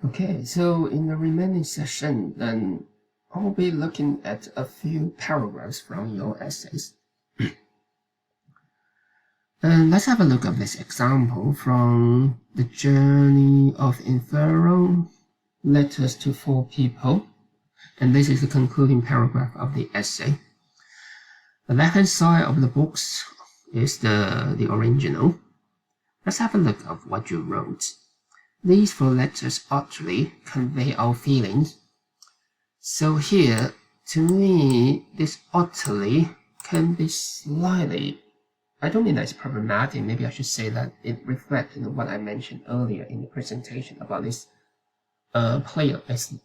Okay, so in the remaining session, then I'll be looking at a few paragraphs from your essays. And let's have a look at this example from The Journey of Inferno, Letters to Four People. And this is the concluding paragraph of the essay. The left-hand side of the books is the original. Let's have a look at what you wrote. These four letters oddly convey our feelings. So here, to me, this oddly can be slightly, I don't mean that it's problematic, maybe I should say that it reflects what I mentioned earlier in the presentation about this pleonasm,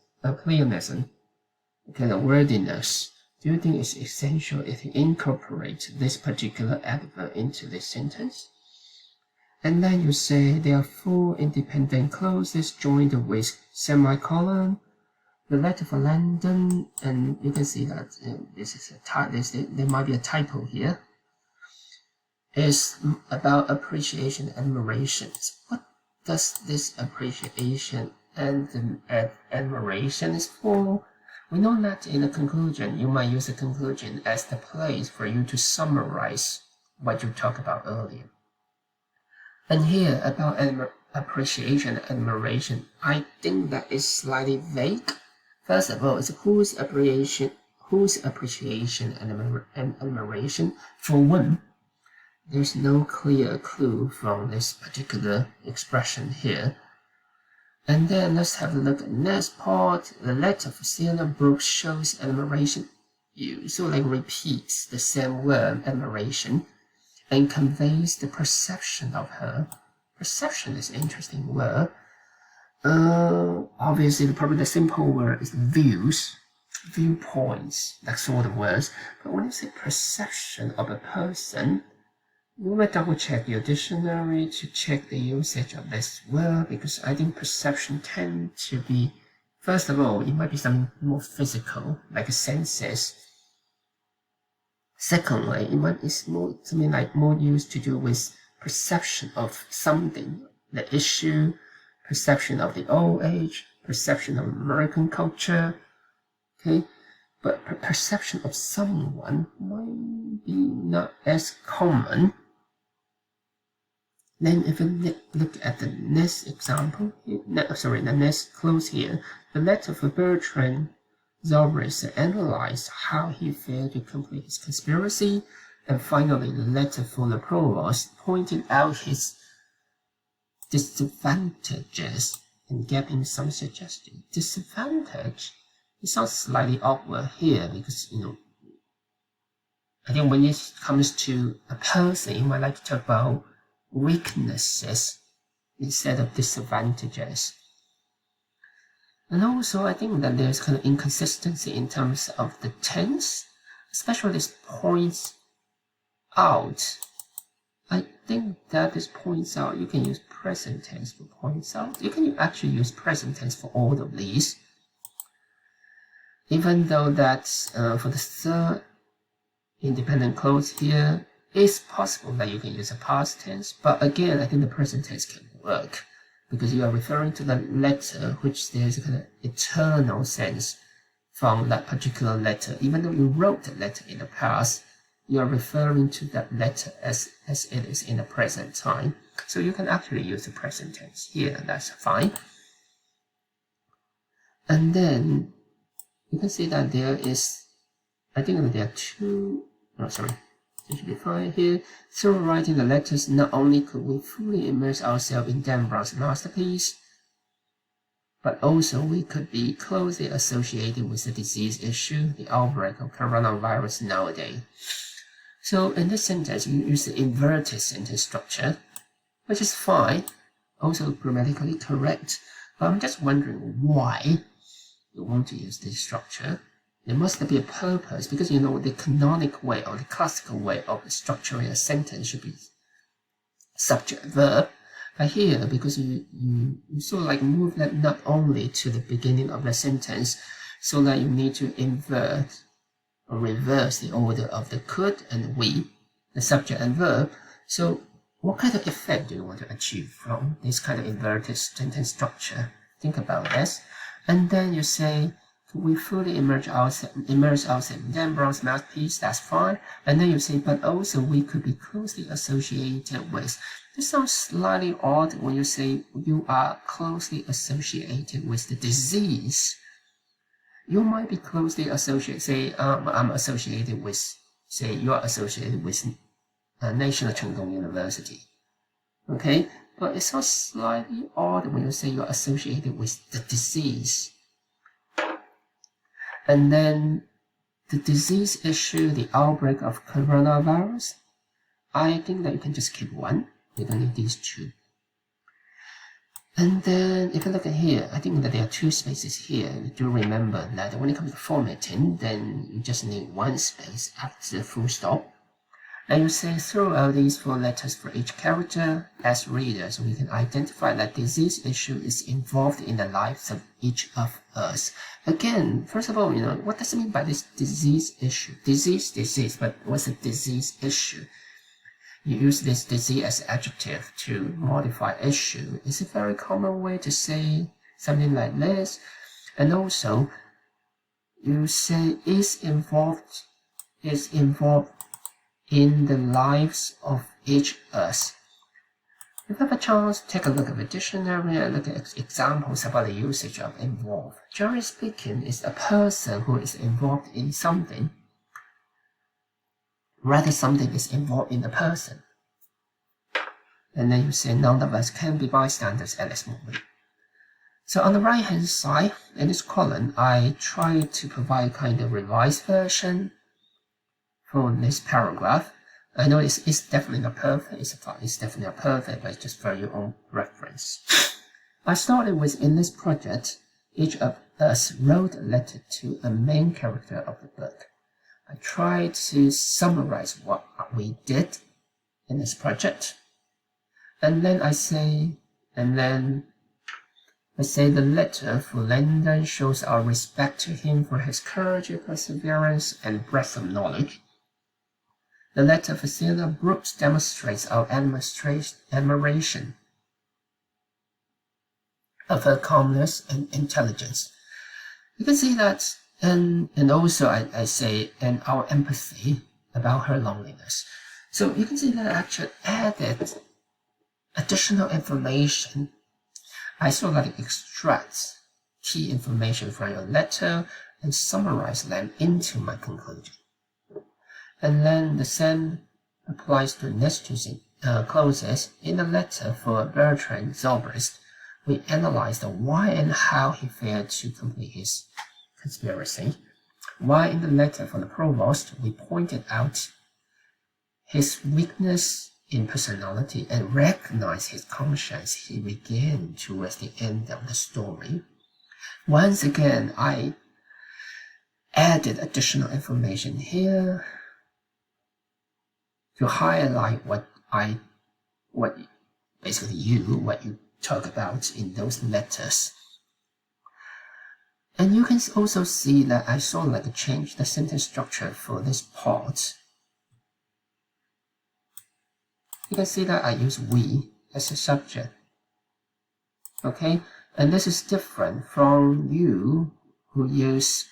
kind of wordiness. Do you think it's essential if you incorporate this particular adverb into this sentence? And then you say there are four independent clauses joined with semicolon, the letter for London, and you can see that this is there might be a typo here. Is about appreciation and admiration. What does this appreciation and admiration is for? We know that in the conclusion, you might use the conclusion as the place for you to summarize what you talked about earlier. And here, about appreciation and admiration, I think that is slightly vague. First of all, it's whose appreciation and admiration for one. There's no clear clue from this particular expression here. And then let's have a look at the next part. The letter for Sienna Brooks shows admiration. You sort of repeats the same word, admiration, and conveys the perception of her. Perception is an interesting word. Obviously, probably the simple word is views, viewpoints, that sort of words. But when you say perception of a person, you might double check your dictionary to check the usage of this word, because I think perception tends to be, first of all, it might be something more physical, like senses. Secondly, it might be something like more used to do with perception of something, the issue, perception of the old age, perception of American culture, okay? But perception of someone might be not as common. Then if you look at the next example, the next clause here, the letter for Bertrand Zorbris analyzed how he failed to complete his conspiracy, and finally the letter for the provost pointed out his disadvantages and giving some suggestions. Disadvantage, it sounds slightly awkward here because, I think when it comes to a person, you might like to talk about weaknesses instead of disadvantages. And also, I think that there's kind of inconsistency in terms of the tense, especially this points out. I think that this points out, you can use present tense for points out. You can actually use present tense for all of these. Even though that for the third independent clause here, it's possible that you can use a past tense, but again, I think the present tense can work because you are referring to the letter, which there's a kind of eternal sense from that particular letter. Even though you wrote the letter in the past, you are referring to that letter as it is in the present time. So you can actually use the present tense here, that's fine. And then you can see that there is, I think that there are two, it should be fine here. Through writing the letters, not only could we fully immerse ourselves in Dan Brown's masterpiece, but also we could be closely associated with the disease issue, the outbreak of coronavirus nowadays. So in this sentence, you use the inverted sentence structure, which is fine, also grammatically correct. But I'm just wondering why you want to use this structure. There must be a purpose, because the canonic way or the classical way of structuring a sentence should be subject verb. But here, because you sort of move that not only to the beginning of the sentence, so that you need to invert or reverse the order of the could and we, the subject and verb. So what kind of effect do you want to achieve from this kind of inverted sentence structure? Think about this. And then you say, we fully immerse ourselves in Dan Brown's masterpiece, that's fine. And then you say, but also we could be closely associated with. This sounds slightly odd when you say you are closely associated with the disease. You might be closely associated, say, I'm associated with, say, you are associated with National Cheng Kung University. Okay, but it sounds slightly odd when you say you're associated with the disease. And then the disease issue, the outbreak of coronavirus, I think that you can just keep one. You don't need these two. And then if you look at here, I think that there are two spaces here. Do remember that when it comes to formatting, then you just need one space after the full stop. And you say throw out these 4 letters for each character. As readers, we can identify that disease issue is involved in the lives of each of us. Again, first of all, what does it mean by this disease issue? Disease, but what's a disease issue? You use this disease as adjective to modify issue. It's a very common way to say something like this. And also, you say is involved in the lives of each us. If you have a chance, take a look at the dictionary and look at examples about the usage of involved. Generally speaking, it's a person who is involved in something, rather something is involved in a person. And then you say none of us can be bystanders at this moment. So on the right hand side, in this column, I try to provide kind of revised version for this paragraph. I know it's definitely not perfect, it's definitely not perfect, but it's just for your own reference. I started with, in this project, each of us wrote a letter to a main character of the book. I tried to summarize what we did in this project. And then I say the letter for Landon shows our respect to him for his courage, perseverance, and breadth of knowledge. The letter for Sienna Brooks demonstrates our admiration of her calmness and intelligence. You can see that, and also I say, and our empathy about her loneliness. So you can see that I actually added additional information. I sort of like extract key information from your letter and summarize them into my conclusion. And then the same applies to the next two clauses. In the letter for Bertrand Zobrist, we analyzed the why and how he failed to complete his conspiracy. While in the letter for the provost, we pointed out his weakness in personality and recognized his conscience he regained towards the end of the story. Once again, I added additional information here to highlight what you talk about in those letters. And you can also see that I sort of like change the sentence structure for this part. You can see that I use we as a subject. Okay, and this is different from you who use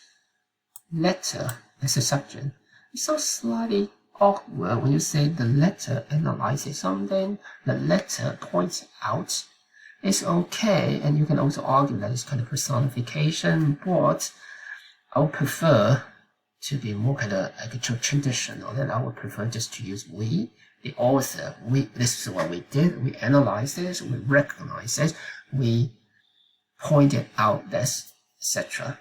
letter as a subject. It's so slightly awkward when you say the letter analyzes something, the letter points out. It's okay, and you can also argue that it's kind of personification, but I would prefer to be more kind of like traditional. Then I would prefer just to use we, the author. This is what we did. We analyzed this, we recognized this, we pointed out this, etc.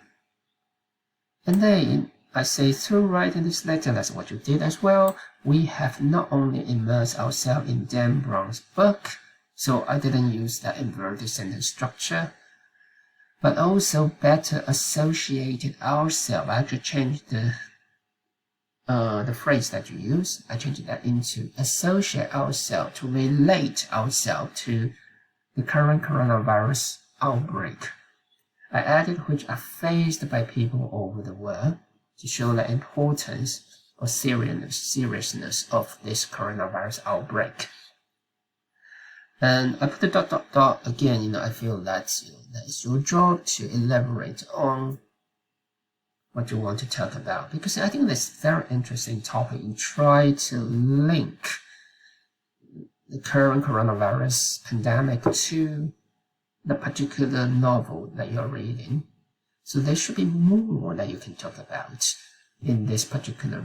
And then I say, through writing this letter, that's what you did as well. We have not only immersed ourselves in Dan Brown's book, so I didn't use that inverted sentence structure, but also better associated ourselves. I actually changed the phrase that you use. I changed that into associate ourselves, to relate ourselves to the current coronavirus outbreak. I added which are faced by people over the world to show the importance or seriousness of this coronavirus outbreak. And I put the dot, dot, dot again, I feel that, that it's your job to elaborate on what you want to talk about, because I think that's a very interesting topic. You try to link the current coronavirus pandemic to the particular novel that you're reading. So there should be more that you can talk about in this particular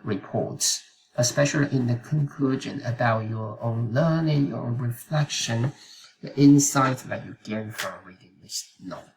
report, especially in the conclusion about your own learning, your own reflection, the insight that you gain from reading this novel.